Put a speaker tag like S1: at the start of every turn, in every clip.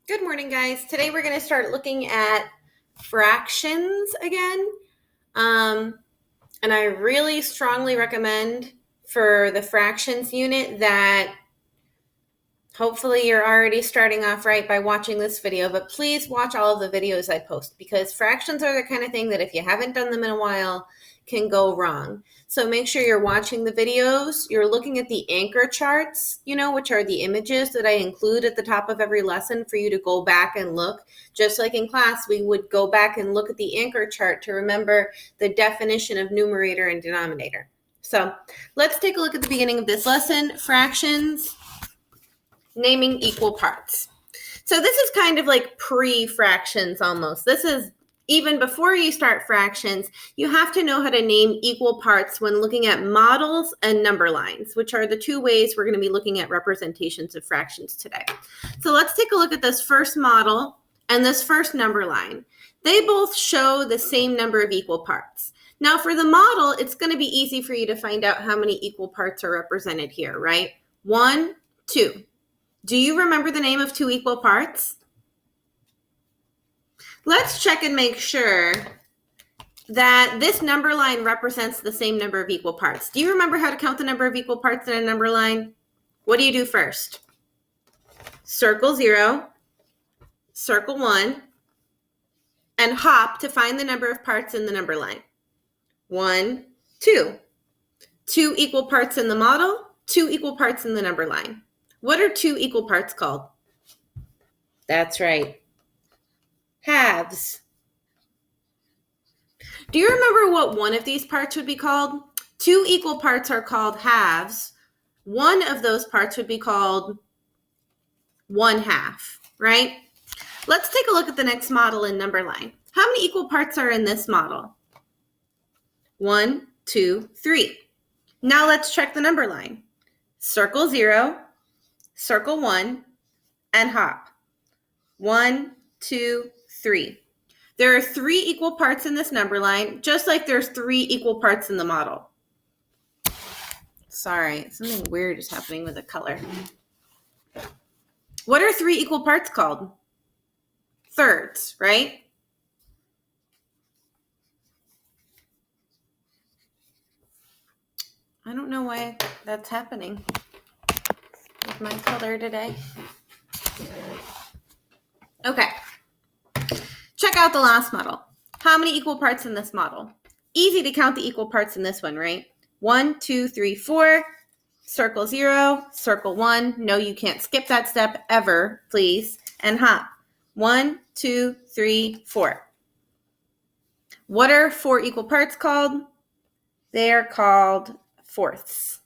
S1: Good morning, guys. Today we're going to start looking at fractions again. And I really strongly recommend for the fractions unit that hopefully you're already starting off right by watching this video, but please watch all of the videos I post because fractions are the kind of thing that if you haven't done them in a while can go wrong. So make sure you're watching the videos, you're looking at the anchor charts, which are the images that I include at the top of every lesson for you to go back and look. Just like in class, we would go back and look at the anchor chart to remember the definition of numerator and denominator. So let's take a look at the beginning of this lesson, fractions, naming equal parts. So this is kind of like pre-fractions almost. This is even before you start fractions, you have to know how to name equal parts when looking at models and number lines, which are the two ways we're going to be looking at representations of fractions today. So let's take a look at this first model and this first number line. They both show the same number of equal parts. Now for the model, it's going to be easy for you to find out how many equal parts are represented here, right? 1, 2. Do you remember the name of two equal parts? Let's check and make sure that this number line represents the same number of equal parts. Do you remember how to count the number of equal parts in a number line? What do you do first? Circle 0, circle 1, and hop to find the number of parts in the number line. 1, 2. 2 equal parts in the model, 2 equal parts in the number line. What are 2 equal parts called? That's right. Halves. Do you remember what one of these parts would be called? 2 equal parts are called halves. One of those parts would be called 1/2, right? Let's take a look at the next model in number line. How many equal parts are in this model? 1, 2, 3. Now let's check the number line. Circle 0, circle 1, and hop. 1, 2, 3. There are 3 equal parts in this number line, just like there's 3 equal parts in the model. Sorry, something weird is happening with the color. What are 3 equal parts called? Thirds, right? I don't know why that's happening with my color today. Okay. Check out the last model. How many equal parts in this model? Easy to count the equal parts in this one, right? 1, 2, 3, 4. Circle 0, circle 1. No, you can't skip that step ever, please. And hop. 1, 2, 3, 4. What are 4 equal parts called? They are called fourths.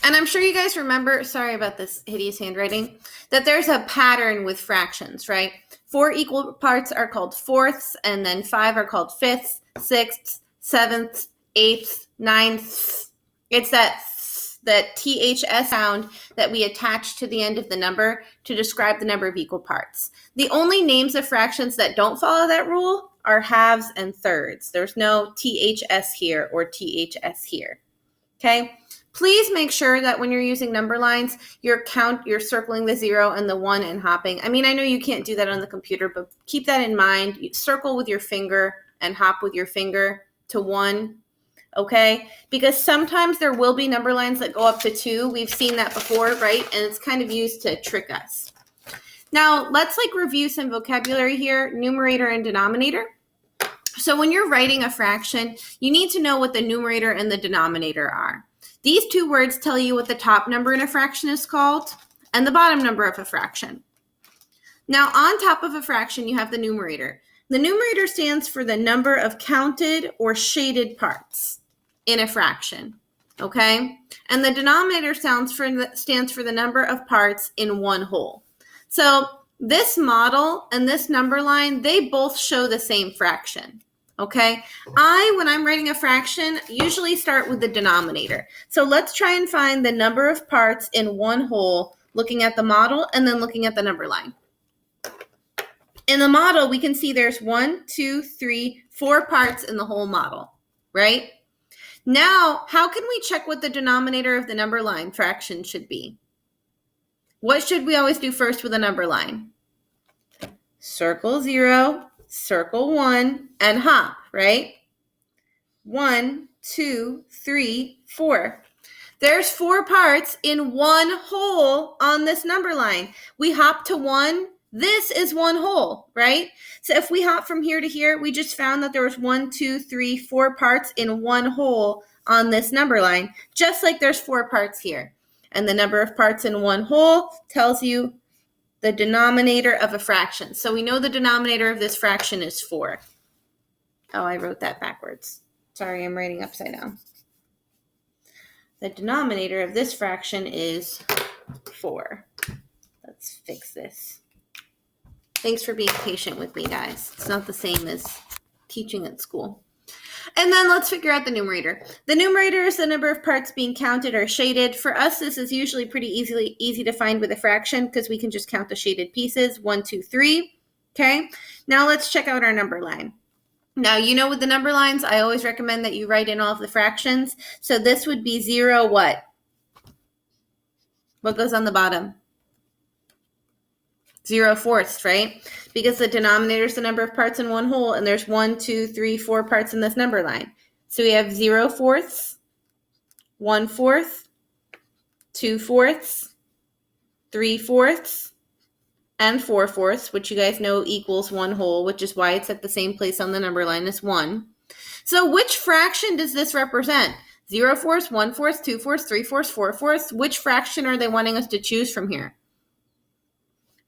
S1: And I'm sure you guys remember, sorry about this hideous handwriting, that there's a pattern with fractions, right? 4 equal parts are called fourths, and then 5 are called fifths, sixths, sevenths, eighths, ninths. It's that THS sound that we attach to the end of the number to describe the number of equal parts. The only names of fractions that don't follow that rule are halves and thirds. There's no THS here or THS here, okay? Please make sure that when you're using number lines, you're circling the 0 and the 1 and hopping. I mean, I know you can't do that on the computer, but keep that in mind. You circle with your finger and hop with your finger to 1, okay? Because sometimes there will be number lines that go up to 2. We've seen that before, right? And it's kind of used to trick us. Now, let's review some vocabulary here, numerator and denominator. So when you're writing a fraction, you need to know what the numerator and the denominator are. These 2 words tell you what the top number in a fraction is called and the bottom number of a fraction. Now, on top of a fraction, you have the numerator. The numerator stands for the number of counted or shaded parts in a fraction, okay? And the denominator stands for the number of parts in one whole. So this model and this number line, they both show the same fraction. Okay, when I'm writing a fraction, usually start with the denominator. So let's try and find the number of parts in one whole, looking at the model and then looking at the number line. In the model, we can see there's 1, 2, 3, 4 parts in the whole model, right? Now, how can we check what the denominator of the number line fraction should be? What should we always do first with a number line? Circle 0, circle 1, and hop, right? 1, 2, 3, 4. There's 4 parts in one hole on this number line. We hop to 1. This is one hole, right? So if we hop from here to here, we just found that there was 1, 2, 3, 4 parts in one hole on this number line, just like there's 4 parts here. And the number of parts in one hole tells you the denominator of a fraction. So we know the denominator of this fraction is 4. Oh, I wrote that backwards. Sorry, I'm writing upside down. The denominator of this fraction is 4. Let's fix this. Thanks for being patient with me, guys. It's not the same as teaching at school. And then let's figure out the numerator. The numerator is the number of parts being counted or shaded. For us, this is usually pretty easy to find with a fraction because we can just count the shaded pieces. 1, 2, 3. Okay, now let's check out our number line. Now, you know, with the number lines, I always recommend that you write in all of the fractions. So this would be 0 what? What goes on the bottom? 0 fourths, right? Because the denominator is the number of parts in one whole, and there's 1, 2, 3, 4 parts in this number line. So we have 0 fourths, 1 fourth, 2 fourths, 3 fourths, and 4 fourths, which you guys know equals one whole, which is why it's at the same place on the number line as 1. So which fraction does this represent? 0 fourths, 1 fourth, 2 fourths, 3 fourths, 4 fourths. Which fraction are they wanting us to choose from here?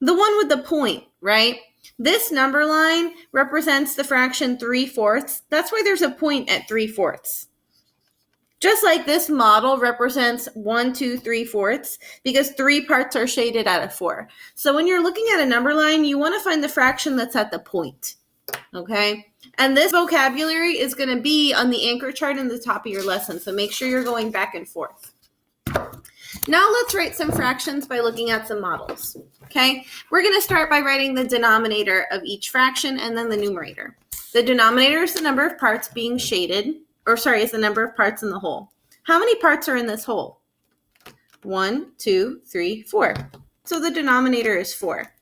S1: The one with the point, right? This number line represents the fraction 3 fourths. That's why there's a point at 3 fourths. Just like this model represents 1, 2, 3 fourths, because 3 parts are shaded out of 4. So when you're looking at a number line, you want to find the fraction that's at the point, okay? And this vocabulary is going to be on the anchor chart in the top of your lesson, so make sure you're going back and forth. Now let's write some fractions by looking at some models, okay? We're going to start by writing the denominator of each fraction and then the numerator. The denominator is the number of parts being shaded, is the number of parts in the whole. How many parts are in this whole? 1, 2, 3, 4. So the denominator is 4.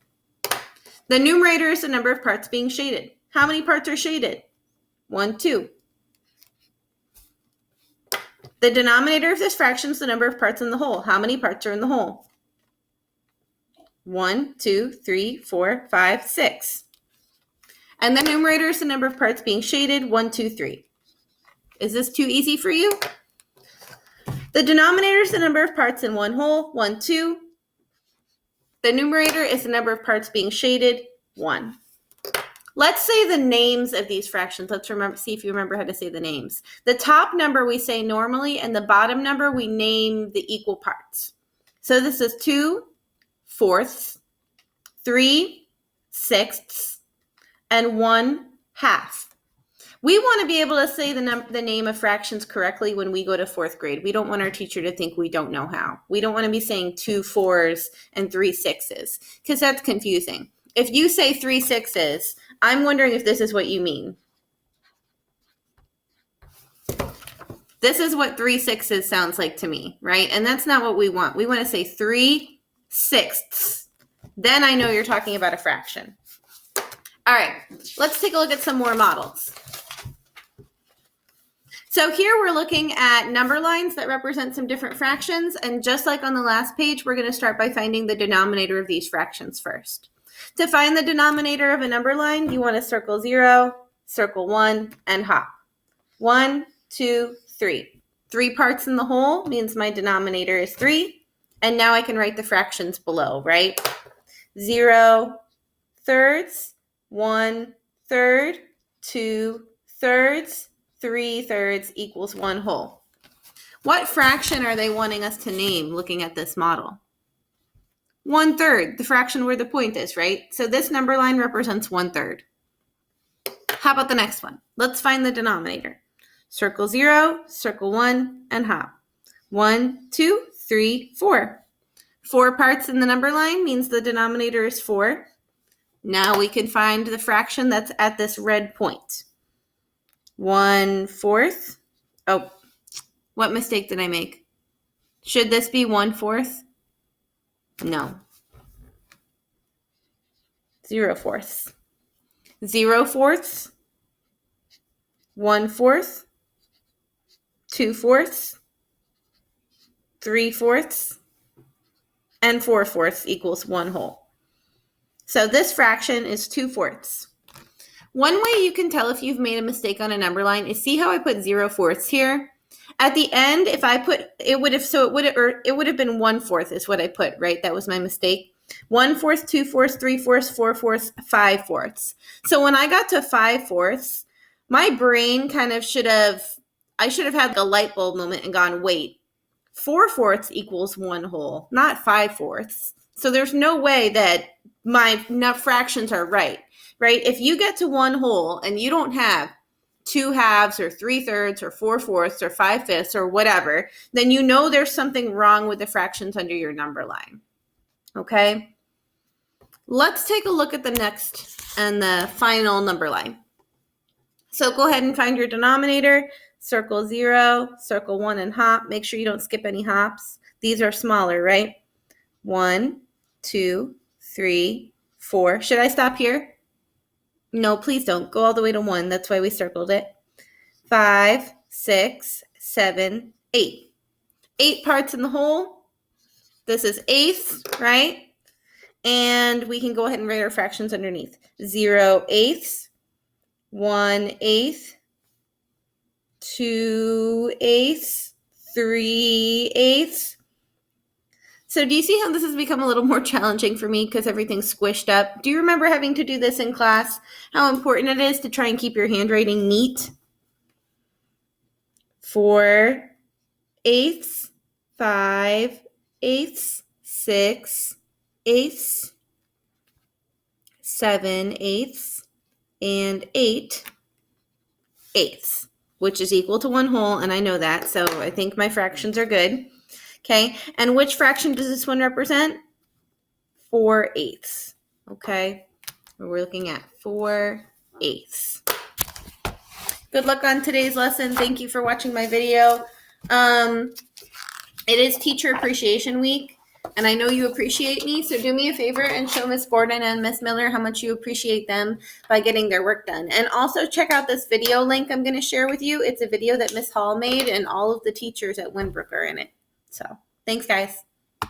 S1: The numerator is the number of parts being shaded. How many parts are shaded? 1, 2. The denominator of this fraction is the number of parts in the whole. How many parts are in the whole? 1, 2, 3, 4, 5, 6. And the numerator is the number of parts being shaded. 1, 2, 3. Is this too easy for you? The denominator is the number of parts in one whole. 1, 2. The numerator is the number of parts being shaded. 1. Let's say the names of these fractions. Let's see if you remember how to say the names. The top number we say normally, and the bottom number we name the equal parts. So this is 2 fourths, 3 sixths, and 1 half. We want to be able to say the name of fractions correctly when we go to 4th grade. We don't want our teacher to think we don't know how. We don't want to be saying 2 4s and 3 6s, because that's confusing. If you say 3 6s, I'm wondering if this is what you mean. This is what 3 6s sounds like to me, right? And that's not what we want. We want to say 3 sixths. Then I know you're talking about a fraction. All right, let's take a look at some more models. So here we're looking at number lines that represent some different fractions. And just like on the last page, we're going to start by finding the denominator of these fractions first. To find the denominator of a number line, you want to circle 0, circle 1, and hop. 1, 2, 3. 3 parts in the whole means my denominator is 3. And now I can write the fractions below, right? 0 thirds, 1 third, 2 thirds, 3 thirds equals 1 whole. What fraction are they wanting us to name looking at this model? 1 third, the fraction where the point is, right? So this number line represents 1 third. How about the next one? Let's find the denominator. Circle 0, circle 1, and hop. 1, 2, 3, 4. 4 parts in the number line means the denominator is 4. Now we can find the fraction that's at this red point. 1 fourth. Oh, what mistake did I make? Should this be 1 fourth? No, 0 fourths. 0 fourths, 1 fourth, 2 fourths, 3 fourths, and 4 fourths equals 1 whole. So this fraction is 2 fourths. One way you can tell if you've made a mistake on a number line is see how I put 0 fourths here. At the end, if I put, it would have been 1 fourth is what I put, right? That was my mistake. 1 fourth, 2 fourths, 3 fourths, 4 fourths, 5 fourths. So when I got to 5 fourths, my brain kind of I should have had the light bulb moment and gone, wait, 4 fourths equals 1 whole, not 5 fourths. So there's no way that my fractions are right? If you get to 1 whole and you don't have 2 halves or 3 thirds or 4 fourths or 5 fifths or whatever, then you know there's something wrong with the fractions under your number line. Okay? Let's take a look at the next and the final number line. So go ahead and find your denominator. Circle 0, circle 1 and hop. Make sure you don't skip any hops. These are smaller, right? 1, 2, 3, 4. Should I stop here? No, please don't. Go all the way to 1. That's why we circled it. 5, 6, 7, 8. 8 parts in the whole. This is eighths, right? And we can go ahead and write our fractions underneath. 0 eighths, 1 eighth, 2 eighths, 3 eighths. So do you see how this has become a little more challenging for me because everything's squished up? Do you remember having to do this in class? How important it is to try and keep your handwriting neat? 4 eighths, 5 eighths, 6 eighths, 7 eighths, and 8 eighths, which is equal to 1 whole, and I know that, so I think my fractions are good. Okay, and which fraction does this one represent? 4 eighths. Okay, we're looking at 4 eighths. Good luck on today's lesson. Thank you for watching my video. It is Teacher Appreciation Week, and I know you appreciate me, so do me a favor and show Miss Gordon and Miss Miller how much you appreciate them by getting their work done. And also check out this video link I'm going to share with you. It's a video that Miss Hall made, and all of the teachers at Winbrook are in it. So, thanks, guys.